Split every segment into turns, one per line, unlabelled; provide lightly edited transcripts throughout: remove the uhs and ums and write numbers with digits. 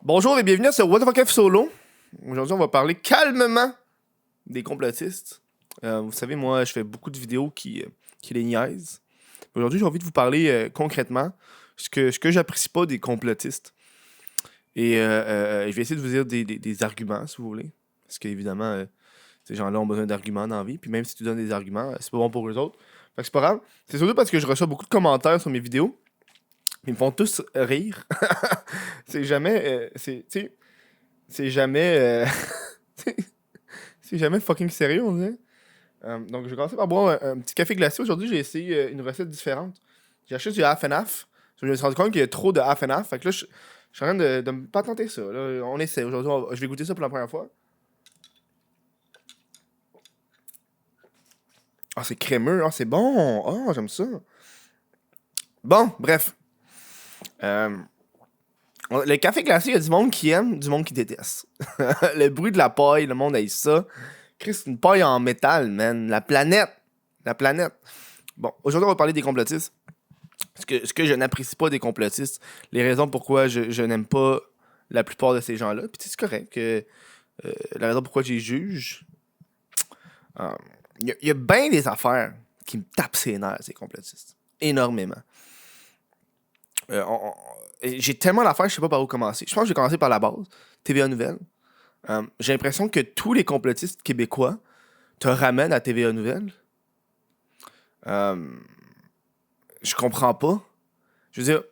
Bonjour et bienvenue sur What the Fuck F Solo. Aujourd'hui, on va parler calmement des complotistes. Vous savez, moi, je fais beaucoup de vidéos qui les niaisent. Aujourd'hui, j'ai envie de vous parler concrètement ce que j'apprécie pas des complotistes. Et je vais essayer de vous dire des arguments, si vous voulez. Parce qu'évidemment, ces gens-là ont besoin d'arguments dans la vie. Puis même si tu donnes des arguments, c'est pas bon pour eux autres. Fait que c'est pas grave. C'est surtout parce que je reçois beaucoup de commentaires sur mes vidéos. Ils me font tous rire. C'est jamais... c'est jamais... c'est jamais fucking sérieux, on dirait. Donc, je vais commencer par boire un petit café glacé. Aujourd'hui, j'ai essayé une recette différente. J'ai acheté du half and half. Je me suis rendu compte qu'il y a trop de half and half. Fait que là, je suis en train de me pas tenter ça. Là, on essaie. Aujourd'hui, je vais goûter ça pour la première fois. Ah, c'est crémeux. Ah, c'est bon. Ah, j'aime ça. Bon, bref. Le café glacé, il y a du monde qui aime, du monde qui déteste. Le bruit de la paille, le monde aime ça. Chris, c'est une paille en métal, man. La planète. La planète. Bon, aujourd'hui, on va parler des complotistes. Ce que je n'apprécie pas des complotistes. Les raisons pourquoi je n'aime pas la plupart de ces gens-là. Puis c'est correct que la raison pourquoi je les juge. Il y a bien des affaires qui me tapent ses nerfs, ces complotistes. Énormément. J'ai tellement d'affaires, je sais pas par où commencer. Je pense que je vais commencer par la base. TVA Nouvelles. J'ai l'impression que tous les complotistes québécois te ramènent à TVA Nouvelles. Je comprends pas. Je veux dire,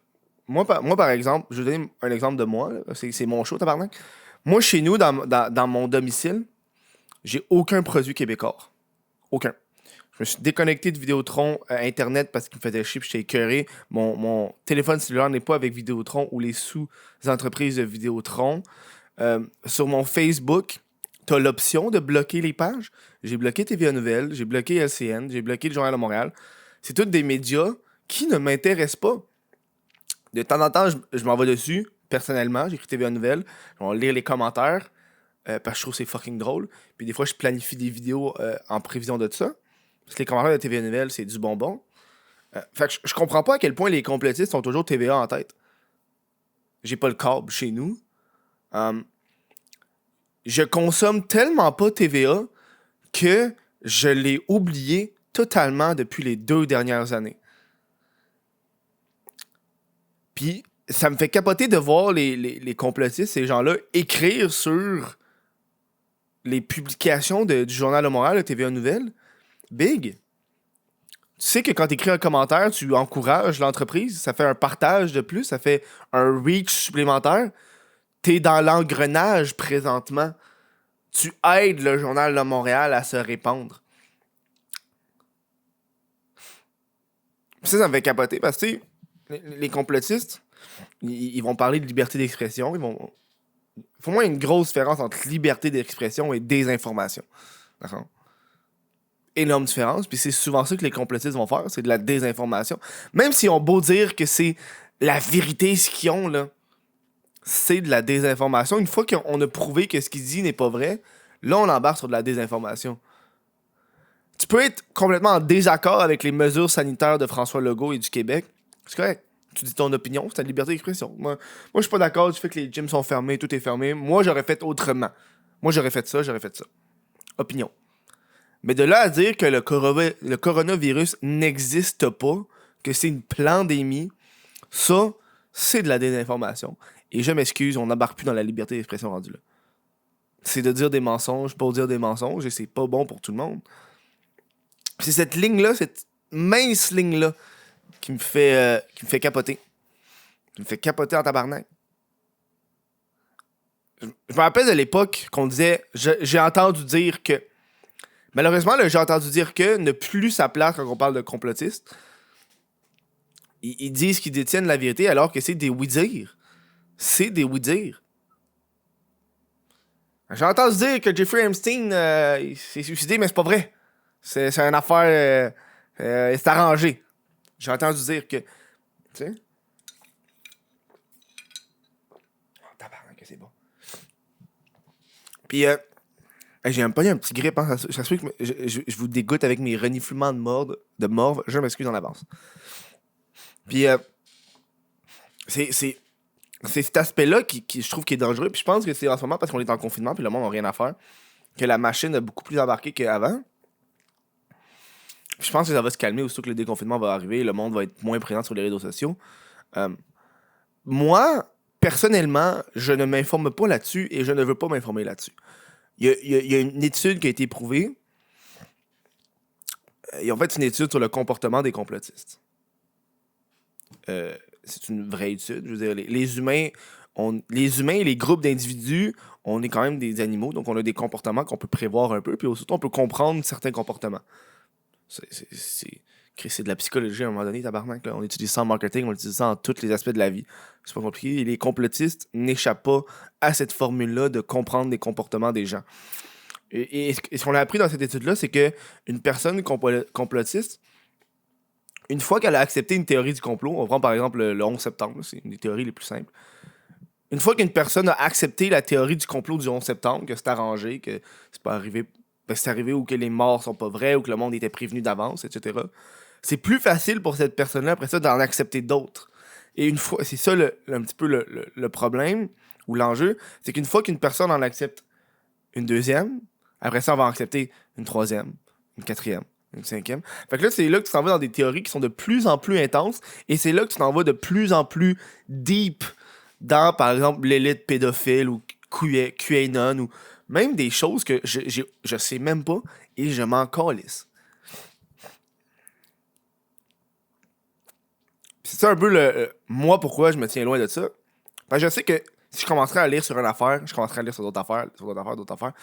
moi par exemple, je vais donner un exemple de moi. Là. C'est mon show, tabarnak. Moi, chez nous, dans mon domicile, j'ai aucun produit québécois. Aucun. Je me suis déconnecté de Vidéotron Internet parce qu'il me faisait chier et j'étais écœuré. Mon téléphone cellulaire n'est pas avec Vidéotron ou les sous-entreprises de Vidéotron. Sur mon Facebook, tu as l'option de bloquer les pages. J'ai bloqué TVA Nouvelles, j'ai bloqué LCN, j'ai bloqué le Journal de Montréal. C'est tous des médias qui ne m'intéressent pas. De temps en temps, je m'en vais dessus, personnellement. J'écris TVA Nouvelles, je vais lire les commentaires parce que je trouve que c'est fucking drôle. Puis des fois, je planifie des vidéos en prévision de ça. Parce que les commentaires de TVA Nouvelles, c'est du bonbon. Fait que je comprends pas à quel point les complotistes ont toujours TVA en tête. J'ai pas le câble chez nous. Je consomme tellement pas TVA que je l'ai oublié totalement depuis les 2 dernières années. Puis ça me fait capoter de voir les complotistes, ces gens-là, écrire sur les publications du Journal de Montréal, de TVA Nouvelles. Big! Tu sais que quand tu écris un commentaire, tu encourages l'entreprise, ça fait un partage de plus, ça fait un reach supplémentaire. T'es dans l'engrenage présentement. Tu aides le Journal de Montréal à se répandre. Ça me fait capoter parce que, tu sais, les complotistes, ils vont parler de liberté d'expression. Pour moi, il y a une grosse différence entre liberté d'expression et désinformation. D'accord? Énorme différence, puis c'est souvent ça que les complotistes vont faire, c'est de la désinformation. Même s'ils ont beau dire que c'est la vérité, ce qu'ils ont, là, c'est de la désinformation. Une fois qu'on a prouvé que ce qu'ils disent n'est pas vrai, là, on embarque sur de la désinformation. Tu peux être complètement en désaccord avec les mesures sanitaires de François Legault et du Québec. C'est correct. Tu dis ton opinion, c'est ta liberté d'expression. Moi, je suis pas d'accord du fait que les gyms sont fermés, tout est fermé. Moi, j'aurais fait autrement. Moi, j'aurais fait ça. Opinion. Mais de là à dire que le coronavirus n'existe pas, que c'est une pandémie, ça, c'est de la désinformation. Et je m'excuse, on n'embarque plus dans la liberté d'expression rendue là. C'est de dire des mensonges pour dire des mensonges et c'est pas bon pour tout le monde. C'est cette ligne-là, cette mince ligne-là qui me fait capoter. Qui me fait capoter en tabarnak. Je me rappelle de l'époque qu'on disait, j'ai entendu dire que. Malheureusement, j'ai entendu dire que ne plus sa place quand on parle de complotistes. Ils disent qu'ils détiennent la vérité alors que c'est des oui-dire. C'est des oui-dire. J'ai entendu dire que Jeffrey Epstein il s'est suicidé, mais c'est pas vrai. C'est une affaire... c'est arrangé. J'ai entendu dire que... Tu sais? Oh, tabarnak, que c'est bon. Puis, j'ai un petit grippe. Hein. Ça se peut que je vous dégoûte avec mes reniflements de morve. Je m'excuse en avance. Puis, c'est c'est cet aspect-là qui je trouve qui est dangereux. Puis je pense que c'est en ce moment parce qu'on est en confinement puis le monde n'a rien à faire, que la machine a beaucoup plus embarqué qu'avant. Puis je pense que ça va se calmer aussitôt que le déconfinement va arriver. Le monde va être moins présent sur les réseaux sociaux. Euh, Moi, personnellement, je ne m'informe pas là-dessus et je ne veux pas m'informer là-dessus. Il y a une étude qui a été prouvée. Ils ont fait une étude sur le comportement des complotistes. C'est une vraie étude. Je veux dire, les humains, les humains et les groupes d'individus, on est quand même des animaux, donc on a des comportements qu'on peut prévoir un peu, puis surtout on peut comprendre certains comportements. C'est de la psychologie à un moment donné, tabarnak. Là. On utilise ça en marketing, on utilise ça en tous les aspects de la vie. C'est pas compliqué. Et les complotistes n'échappent pas à cette formule-là de comprendre les comportements des gens. Et ce qu'on a appris dans cette étude-là, c'est que une personne complotiste, une fois qu'elle a accepté une théorie du complot, on prend par exemple le 11 septembre, là, c'est une des théories les plus simples. Une fois qu'une personne a accepté la théorie du complot du 11 septembre, que c'est arrangé, que c'est pas arrivé, c'est arrivé ou que les morts sont pas vrais ou que le monde était prévenu d'avance, etc., c'est plus facile pour cette personne-là après ça d'en accepter d'autres. Et une fois, c'est ça un petit peu le problème ou l'enjeu, c'est qu'une fois qu'une personne en accepte une deuxième, après ça, on va en accepter une troisième, une quatrième, une cinquième. Fait que là, c'est là que tu t'en vas dans des théories qui sont de plus en plus intenses et c'est là que tu t'en vas de plus en plus deep dans, par exemple, l'élite pédophile ou QAnon ou même des choses que je sais même pas et je m'en calisse. C'est ça un peu moi pourquoi je me tiens loin de ça. Parce que je sais que si je commencerais à lire sur une affaire, je commencerais à lire sur d'autres affaires, d'autres affaires.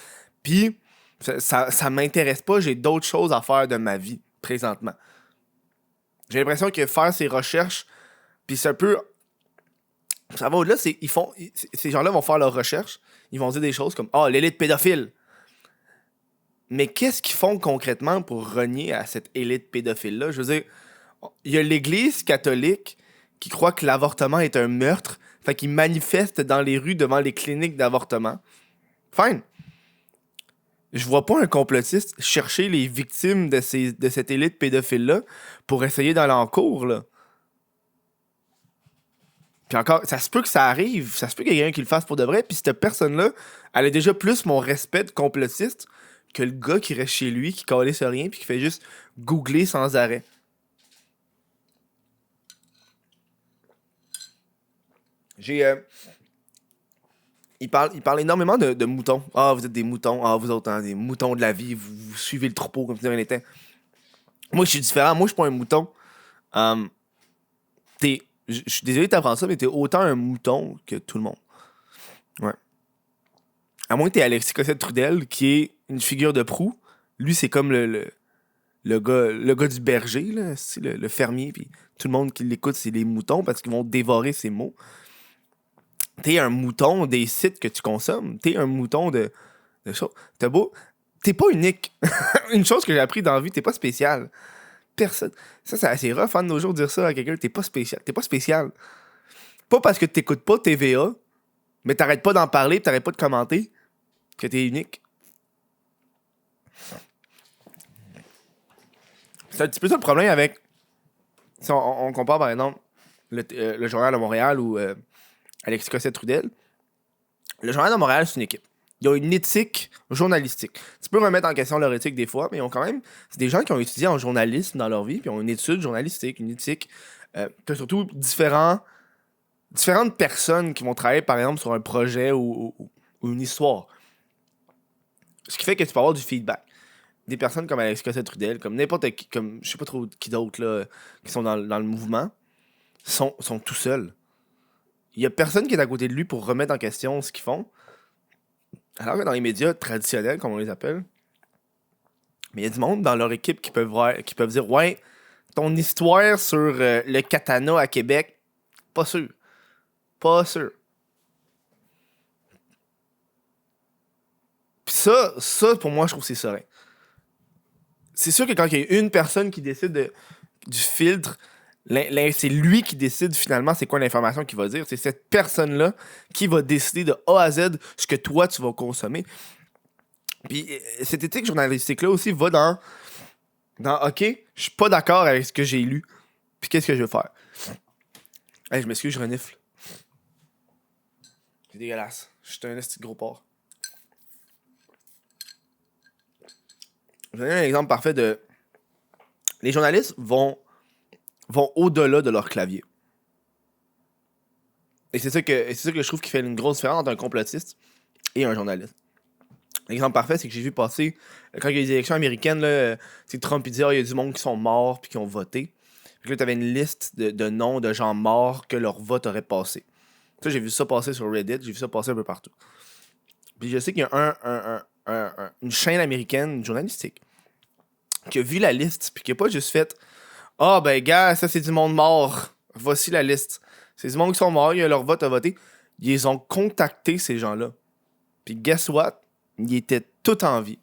Puis ça m'intéresse pas, j'ai d'autres choses à faire de ma vie présentement. J'ai l'impression que faire ces recherches, puis c'est un peu. Ça va au-delà, ces gens-là vont faire leurs recherches, ils vont dire des choses comme ah, l'élite pédophile. Mais qu'est-ce qu'ils font concrètement pour renier à cette élite pédophile-là? Je veux dire, il y a l'Église catholique qui croit que l'avortement est un meurtre, fait qu'ils manifestent dans les rues devant les cliniques d'avortement. Fine. Je vois pas un complotiste chercher les victimes de cette élite pédophile-là pour essayer d'aller en cours, là. Puis encore, ça se peut que ça arrive, ça se peut qu'il y ait quelqu'un qui le fasse pour de vrai, puis cette personne-là, elle a déjà plus mon respect de complotiste que le gars qui reste chez lui, qui calisse rien, puis qui fait juste googler sans arrêt. J'ai. Il parle énormément de moutons. Ah, vous êtes des moutons. Ah, vous autres, hein, des moutons de la vie. Vous suivez le troupeau comme si de rien n'était. Moi, je suis différent. Moi, je suis pas un mouton. Um, je suis désolé de t'apprendre ça, mais t'es autant un mouton que tout le monde. Ouais. À moins que t'es Alexis Cossette-Trudel, qui est une figure de proue. Lui, c'est comme le gars du berger, là, c'est le fermier. Puis tout le monde qui l'écoute, c'est les moutons parce qu'ils vont dévorer ses mots. T'es un mouton des sites que tu consommes. T'es un mouton de choses. T'as beau. T'es pas unique. Une chose que j'ai appris dans la vie, t'es pas spécial. Personne. Ça, c'est assez rough de nos jours de dire ça à quelqu'un. T'es pas spécial. T'es pas spécial. Pas parce que t'écoutes pas TVA, mais t'arrêtes pas d'en parler, t'arrêtes pas de commenter que t'es unique. C'est un petit peu ça le problème avec. Si on compare par exemple le Journal de Montréal ou Alexis Cossette-Trudel. Le Journal de Montréal, c'est une équipe. Ils ont une éthique journalistique. Tu peux remettre en question leur éthique des fois, mais ils ont quand même. C'est des gens qui ont étudié en journalisme dans leur vie, puis ils ont une étude journalistique, une éthique. T'as surtout différentes personnes qui vont travailler, par exemple, sur un projet ou une histoire. Ce qui fait que tu peux avoir du feedback. Des personnes comme Alexis Cossette-Trudel, comme n'importe qui, comme je sais pas trop qui d'autres là, qui sont dans le mouvement, sont tout seuls. Il y a personne qui est à côté de lui pour remettre en question ce qu'ils font. Alors que dans les médias traditionnels, comme on les appelle, mais il y a du monde dans leur équipe qui peuvent dire ouais, ton histoire sur le katana à Québec, pas sûr. Pas sûr. Puis ça, pour moi, je trouve que c'est serein. C'est sûr que quand il y a une personne qui décide du filtre, c'est lui qui décide finalement c'est quoi l'information qu'il va dire. C'est cette personne-là qui va décider de A à Z ce que toi, tu vas consommer. Puis cette éthique journalistique-là aussi va dans OK, je suis pas d'accord avec ce que j'ai lu. Puis qu'est-ce que je veux faire? Hey, je m'excuse, je renifle. C'est dégueulasse. Je suis un esti de gros porc. Je vais donner un exemple parfait de... Les journalistes vont au-delà de leur clavier. Et c'est ça que je trouve qui fait une grosse différence entre un complotiste et un journaliste. L'exemple parfait, c'est que j'ai vu passer, quand il y a eu les élections américaines, là, Trump il dit il y a du monde qui sont morts puis qui ont voté. Puis là, tu avais une liste de noms de gens morts que leur vote aurait passé. Ça, j'ai vu ça passer sur Reddit, j'ai vu ça passer un peu partout. Puis je sais qu'il y a une chaîne américaine journalistique qui a vu la liste puis qui a pas juste fait ah, ben, gars, ça, c'est du monde mort. Voici la liste. C'est du monde qui sont morts, il y a leur vote à voter. Ils ont contacté ces gens-là. Puis, guess what? Ils étaient tous en vie.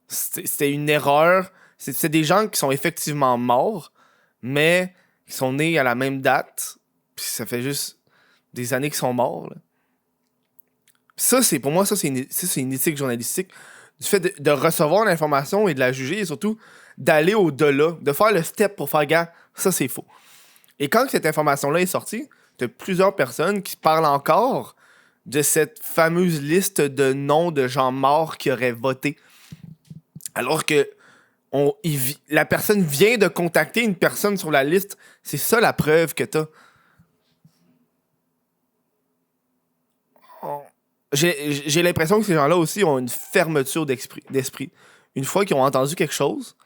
C'était une erreur. C'est des gens qui sont effectivement morts, mais qui sont nés à la même date. Puis, ça fait juste des années qu'ils sont morts. Là. Ça, pour moi, c'est une éthique journalistique. Du fait de recevoir l'information et de la juger, et surtout d'aller au-delà, de faire le step pour faire gars, ça c'est faux. Et quand cette information-là est sortie, t'as plusieurs personnes qui parlent encore de cette fameuse liste de noms de gens morts qui auraient voté. Alors que la personne vient de contacter une personne sur la liste. C'est ça la preuve que t'as. J'ai l'impression que ces gens-là aussi ont une fermeture d'esprit. Une fois qu'ils ont entendu quelque chose,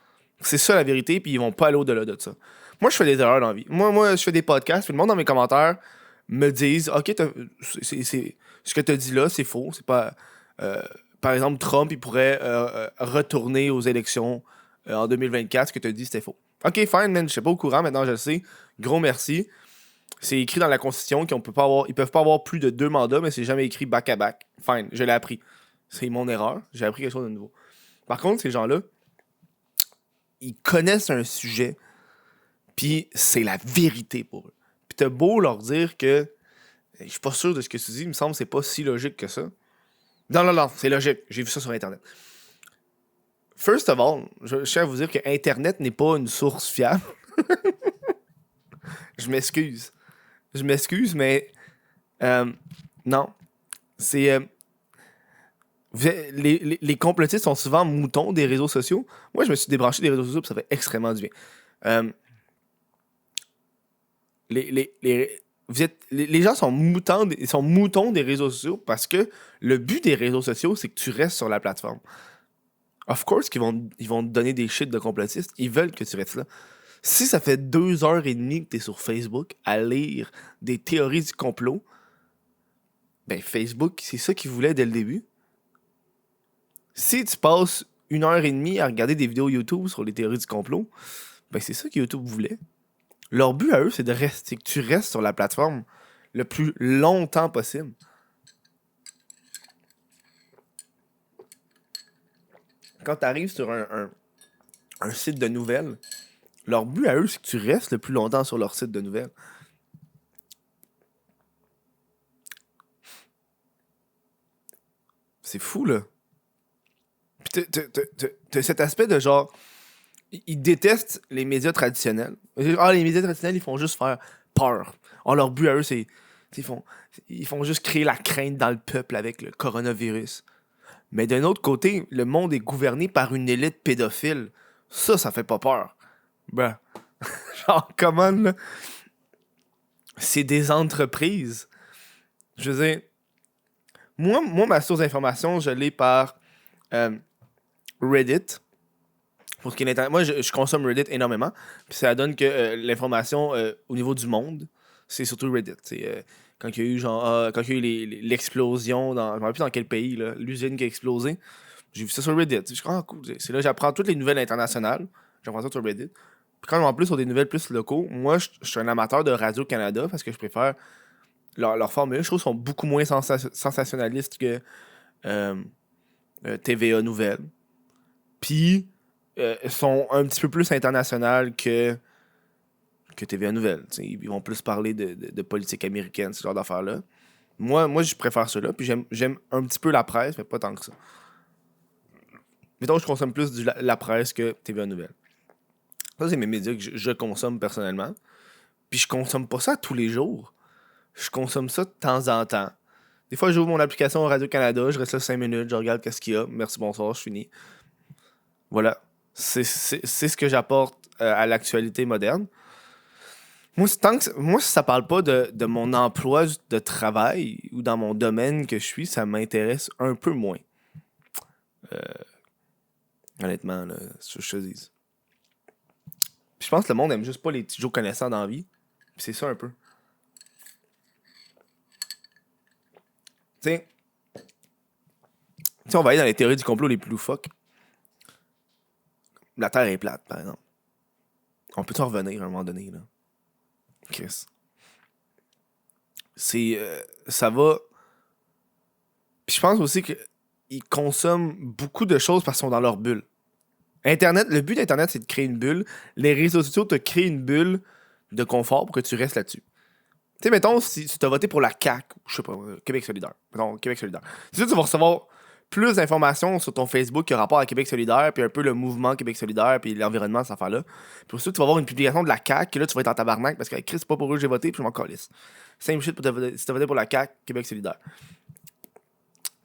c'est ça la vérité, puis ils vont pas aller au-delà de ça. Moi, je fais des erreurs dans la vie. Moi, je fais des podcasts, puis le monde dans mes commentaires me disent OK, ce que tu as dit là, c'est faux. C'est pas. Par exemple, Trump, il pourrait retourner aux élections en 2024. Ce que tu as dit, c'était faux. OK, fine, man, je suis pas au courant, maintenant je le sais. Gros merci. C'est écrit dans la Constitution qu'ils peuvent pas avoir plus de 2 mandats, mais c'est jamais écrit back-à-back. Fine, je l'ai appris. C'est mon erreur. J'ai appris quelque chose de nouveau. Par contre, ces gens-là, ils connaissent un sujet, puis c'est la vérité pour eux. Puis t'as beau leur dire que je suis pas sûr de ce que tu dis, il me semble que c'est pas si logique que ça. Non, c'est logique. J'ai vu ça sur Internet. First of all, je tiens à vous dire que Internet n'est pas une source fiable. Je m'excuse, mais non. C'est... les complotistes sont souvent moutons des réseaux sociaux. Moi, je me suis débranché des réseaux sociaux, puis ça fait extrêmement du bien. Les gens sont moutons des réseaux sociaux parce que le but des réseaux sociaux, c'est que tu restes sur la plateforme. Of course qu'ils ils vont te donner des shit de complotistes. Ils veulent que tu restes là. Si ça fait 2h30 que t'es sur Facebook à lire des théories du complot, ben Facebook, c'est ça qu'ils voulaient dès le début. Si tu passes 1h30 à regarder des vidéos YouTube sur les théories du complot, ben c'est ça que YouTube voulait. Leur but à eux, c'est que tu restes sur la plateforme le plus longtemps possible. Quand tu arrives sur un site de nouvelles, leur but à eux, c'est que tu restes le plus longtemps sur leur site de nouvelles. C'est fou, là. Puis t'as cet aspect de genre... Ils détestent les médias traditionnels. Ah, les médias traditionnels, ils font juste faire peur. Ah, leur but à eux, c'est... Ils font juste créer la crainte dans le peuple avec le coronavirus. Mais d'un autre côté, le monde est gouverné par une élite pédophile. Ça fait pas peur. Ben, genre, comment, là? C'est des entreprises. Je veux dire, moi ma source d'information, je l'ai par Reddit. Pour ce qui est moi, je consomme Reddit énormément. Puis ça donne que l'information au niveau du monde, c'est surtout Reddit. Quand il y a eu quand il y a eu l'explosion dans. Je ne me rappelle plus dans quel pays, là, l'usine qui a explosé. J'ai vu ça sur Reddit. Je suis cool. C'est là j'apprends toutes les nouvelles internationales. J'apprends ça sur Reddit. Puis quand en plus sur des nouvelles plus locaux, moi je suis un amateur de Radio-Canada parce que je préfère leur formule. Je trouve qu'ils sont beaucoup moins sensationnalistes que TVA Nouvelles. Puis sont un petit peu plus internationales que TVA Nouvelles. T'sais, ils vont plus parler de politique américaine, ce genre d'affaires-là. Moi, je préfère cela. Puis j'aime un petit peu la presse, mais pas tant que ça. Mettons, je consomme plus la presse que TVA Nouvelles. Ça, c'est mes médias que je consomme personnellement. Puis je consomme pas ça tous les jours. Je consomme ça de temps en temps. Des fois, j'ouvre mon application Radio-Canada, je reste là 5 minutes, je regarde qu'est-ce qu'il y a. Merci, bonsoir, je finis. Voilà. C'est ce que j'apporte à l'actualité moderne. Moi, si ça parle pas de mon emploi de travail ou dans mon domaine que je suis, ça m'intéresse un peu moins. Honnêtement, là, c'est ce que je te dis. Puis je pense que le monde aime juste pas les petits Joe connaissants dans la vie. Puis c'est ça un peu. Tu sais, on va aller dans les théories du complot les plus loufoques. La Terre est plate, par exemple. On peut en revenir à un moment donné, là. Chris. Ça va. Puis je pense aussi qu'ils consomment beaucoup de choses parce qu'ils sont dans leur bulle. Internet, le but d'Internet, c'est de créer une bulle. Les réseaux sociaux te créent une bulle de confort pour que tu restes là-dessus. Tu sais, mettons, si tu as voté pour la CAQ, je sais pas, Québec solidaire. Mettons, Québec solidaire. C'est sûr que tu vas recevoir plus d'informations sur ton Facebook qui a rapport à Québec solidaire, puis un peu le mouvement Québec solidaire, puis l'environnement, cette affaire-là. Puis ensuite, tu vas avoir une publication de la CAQ, et là, tu vas être en tabarnak parce que Chris, c'est pas pour eux que j'ai voté, puis je m'en calisse. Same shit si t'as voté pour la CAQ, Québec solidaire.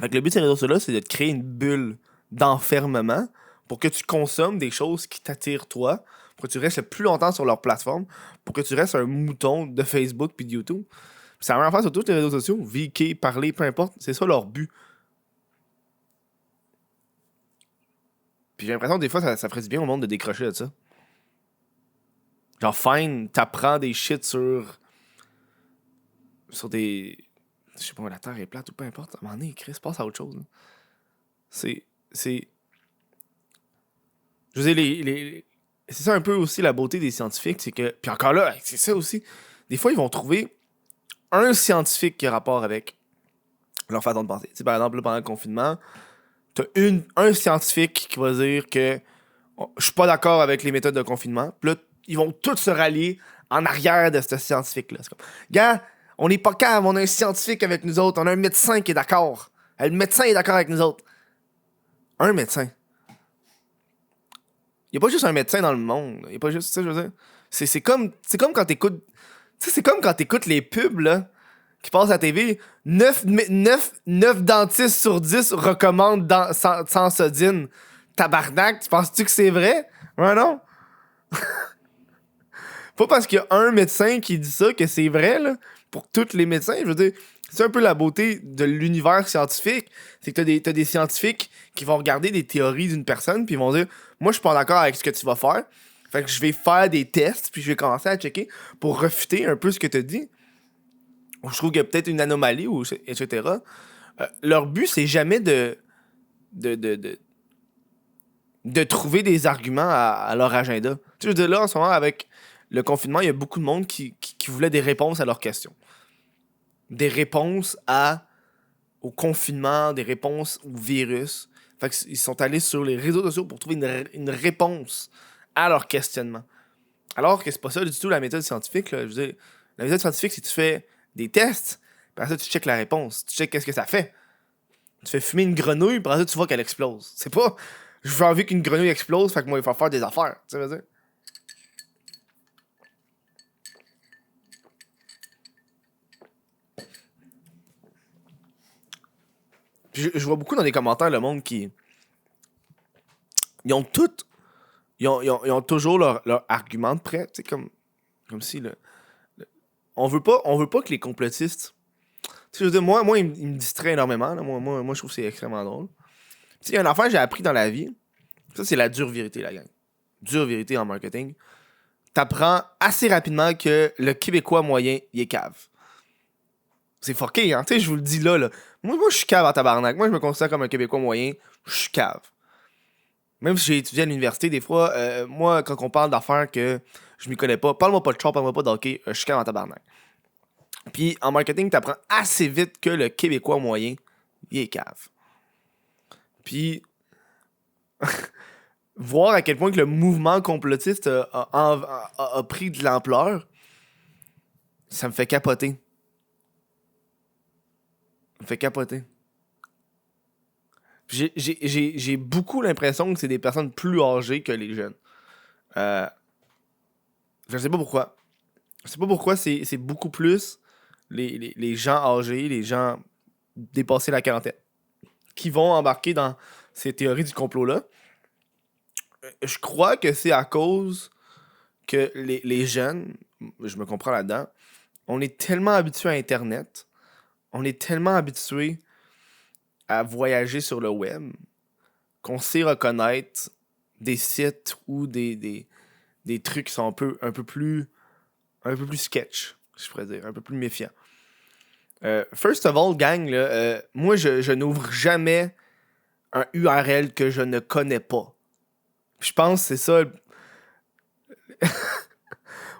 Fait que le but de ces réseaux sociaux-là, c'est de te créer une bulle d'enfermement pour que tu consommes des choses qui t'attirent toi, pour que tu restes le plus longtemps sur leur plateforme, pour que tu restes un mouton de Facebook puis de YouTube. Puis c'est la même affaire sur tous les réseaux sociaux, VK, parler, peu importe, c'est ça leur but. Puis j'ai l'impression que des fois, ça ferait du bien au monde de décrocher de ça. Genre, fine, t'apprends des shit sur des... Je sais pas, la Terre est plate ou peu importe. À un moment donné, Chris, passe à autre chose. Là. C'est... Je veux dire, c'est ça un peu aussi la beauté des scientifiques, c'est que... Puis encore là, c'est ça aussi. Des fois, ils vont trouver un scientifique qui a rapport avec leur façon de penser. Tu sais, par exemple, là, pendant le confinement, t'as un scientifique qui va dire que je suis pas d'accord avec les méthodes de confinement. Puis là, ils vont tous se rallier en arrière de ce scientifique-là. C'est comme, gars, on n'est pas calme, on a un scientifique avec nous autres, on a un médecin qui est d'accord. Le médecin est d'accord avec nous autres. Un médecin. Il n'y a pas juste un médecin dans le monde. Il n'y a pas juste, tu sais, je veux dire. C'est comme quand t'écoutes. Tu sais, c'est comme quand t'écoutes les pubs, là, qui passent à la TV. 9 dentistes sur 10 recommandent Sensodine. Tabarnak, tu penses-tu que c'est vrai? Ouais, non? Pas parce qu'il y a un médecin qui dit ça que c'est vrai, là, pour tous les médecins. Je veux dire, c'est un peu la beauté de l'univers scientifique. C'est que t'as des scientifiques qui vont regarder des théories d'une personne, puis ils vont dire, moi, je suis pas d'accord avec ce que tu vas faire. Fait que je vais faire des tests, puis je vais commencer à checker pour refuter un peu ce que tu dis. Ou je trouve qu'il y a peut-être une anomalie, ou etc. Leur but, c'est jamais de trouver des arguments à leur agenda. Tu sais, je veux dire, là, en ce moment, avec le confinement, il y a beaucoup de monde qui voulait des réponses à leurs questions. Des réponses au confinement, des réponses au virus. Fait qu'ils sont allés sur les réseaux sociaux pour trouver une réponse à leur questionnement. Alors que c'est pas ça du tout la méthode scientifique. Là. Je veux dire, la méthode scientifique, c'est que tu fais des tests, puis après ça, tu checkes la réponse. Tu checkes qu'est-ce que ça fait. Tu fais fumer une grenouille, puis après ça, tu vois qu'elle explose. C'est pas... Je veux envie qu'une grenouille explose, fait que moi, il faut faire des affaires. Tu sais, veux dire? Puis je vois beaucoup dans les commentaires le monde qui... Ils ont toutes... Ils ont toujours leur argument de prêt. Tu sais, comme si... On veut pas que les complotistes... Tu sais, je veux dire, moi il me distrait énormément. Là. Moi, je trouve que c'est extrêmement drôle. Tu sais, il y a une affaire que j'ai appris dans la vie. Ça, c'est la dure vérité, la gang. Dure vérité en marketing. T'apprends assez rapidement que le Québécois moyen, il est cave. C'est fucké, hein? Tu sais, je vous le dis là. Moi, je suis cave en tabarnak. Moi, je me considère comme un Québécois moyen. Je suis cave. Même si j'ai étudié à l'université, des fois, moi, quand on parle d'affaires que je m'y connais pas, parle-moi pas de char, parle-moi pas d'hockey, je suis cave en tabarnak. Puis en marketing, t'apprends assez vite que le Québécois moyen, il est cave. Puis voir à quel point que le mouvement complotiste a pris de l'ampleur, ça me fait capoter. Ça me fait capoter. J'ai beaucoup l'impression que c'est des personnes plus âgées que les jeunes. Je sais pas pourquoi. Je sais pas pourquoi c'est beaucoup plus les gens âgés, les gens dépassés la quarantaine, qui vont embarquer dans ces théories du complot-là. Je crois que c'est à cause que les jeunes, je me comprends là-dedans, on est tellement habitués à Internet, on est tellement habitués à voyager sur le web qu'on sait reconnaître des sites ou des trucs qui sont un peu plus sketch, je pourrais dire, un peu plus méfiants. First of all, gang, là, moi, je n'ouvre jamais un URL que je ne connais pas. Je pense que c'est ça.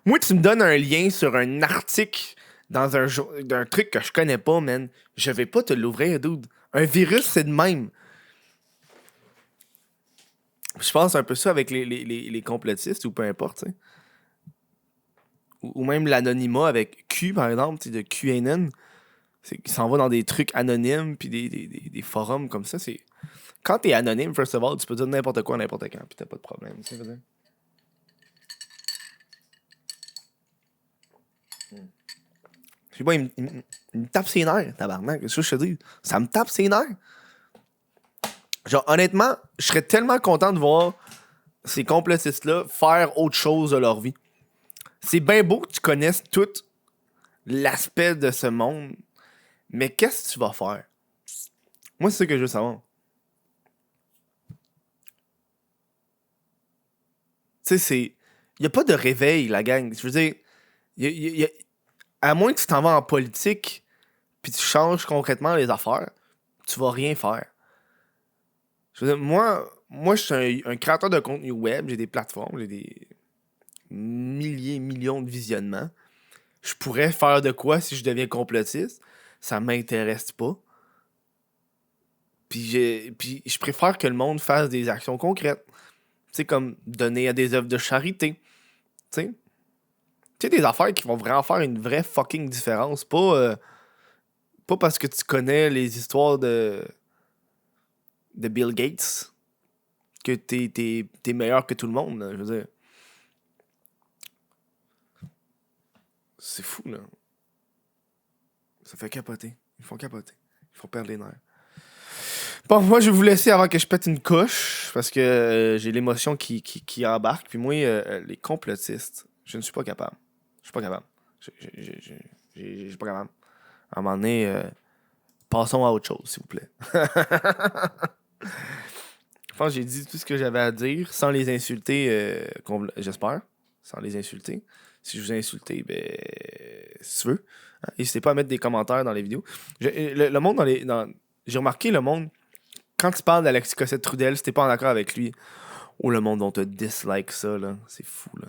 Moi, tu me donnes un lien sur un article d'un truc que je connais pas, man. Je vais pas te l'ouvrir, dude. Un virus, c'est de même. Je pense un peu ça avec les complotistes ou peu importe, tu sais. Ou même l'anonymat avec Q, par exemple, de QAnon. Il s'en va dans des trucs anonymes puis des forums comme ça. Quand t'es anonyme, first of all, tu peux dire n'importe quoi n'importe quand puis t'as pas de problème. Tu sais, je sais pas, il me tape ses nerfs, tabarnak. Qu'est-ce que je te dis? Ça me tape ses nerfs. Genre, honnêtement, je serais tellement content de voir ces complotistes-là faire autre chose de leur vie. C'est bien beau que tu connaisses tout l'aspect de ce monde, mais qu'est-ce que tu vas faire? Moi, c'est ça que je veux savoir. Tu sais, il n'y a pas de réveil, la gang. Je veux dire, à moins que tu t'en vas en politique puis tu changes concrètement les affaires, tu vas rien faire. Je veux dire, moi je suis un créateur de contenu web, j'ai des plateformes, j'ai des millions de visionnements. Je pourrais faire de quoi si je deviens complotiste? Ça m'intéresse pas. Puis je préfère que le monde fasse des actions concrètes. Tu sais, comme donner à des œuvres de charité. Tu sais, des affaires qui vont vraiment faire une vraie fucking différence. Pas parce que tu connais les histoires de Bill Gates que t'es meilleur que tout le monde. Là, je veux dire. C'est fou, là. Ça fait capoter. Ils font capoter. Ils font perdre les nerfs. Bon, moi, je vais vous laisser avant que je pète une couche parce que j'ai l'émotion qui embarque. Puis moi, les complotistes, je ne suis pas capable. Je suis pas capable. Je suis pas capable. À un moment donné, passons à autre chose, s'il vous plaît. Je pense que j'ai dit tout ce que j'avais à dire sans les insulter, j'espère. Sans les insulter. Si je vous ai insulté, ben, si tu veux. Hein, n'hésitez pas à mettre des commentaires dans les vidéos. Le monde j'ai remarqué le monde, quand tu parles d'Alexis Cossette-Trudel, si t'es pas en accord avec lui, le monde on te dislike ça, là. C'est fou, là.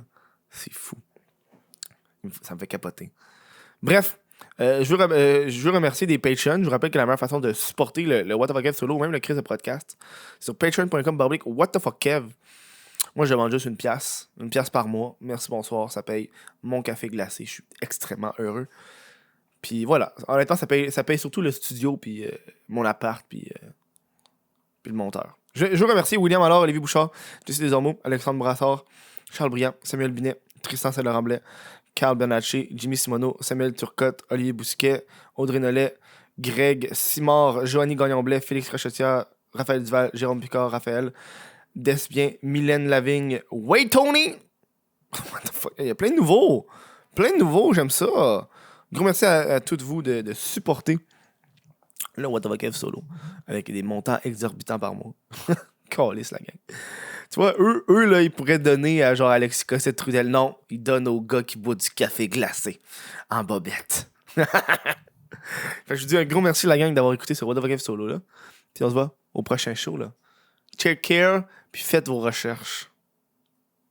C'est fou. Ça me fait capoter. Bref, je veux remercier des Patreons. Je vous rappelle que la meilleure façon de supporter le What the Fuck Kev solo ou même le Chris de podcast, c'est sur patreon.com/What the Fuck Kev. Moi, je demande juste une pièce par mois. Merci, bonsoir, ça paye mon café glacé. Je suis extrêmement heureux. Puis voilà, honnêtement, ça paye surtout le studio, puis mon appart, puis le monteur. Je veux remercier William Allard, Olivier Bouchard, Jessie Desormeaux, Alexandre Brassard, Charles Briand, Samuel Binet, Tristan Saint-Laurent-Blais, Carl Benacci, Jimmy Simoneau, Samuel Turcotte, Olivier Bousquet, Audrey Nollet, Greg Simard, Joanny Gagnon-Blais, Félix Rochetière, Raphaël Duval, Jérôme Picard, Raphaël Desbien, Mylène Lavigne, Wait Tony! What the fuck? Il y a plein de nouveaux! J'aime ça! Gros merci à toutes vous de supporter le What the Fuck Kev solo avec des montants exorbitants par mois. Calisse la gang. Tu vois, eux là, ils pourraient donner à genre Alexis Cossette-Trudel. Non, ils donnent aux gars qui boivent du café glacé en bobette. Fait que je vous dis un gros merci la gang d'avoir écouté ce What the Fuck Kev solo là. Puis on se voit au prochain show là. Take care, puis faites vos recherches.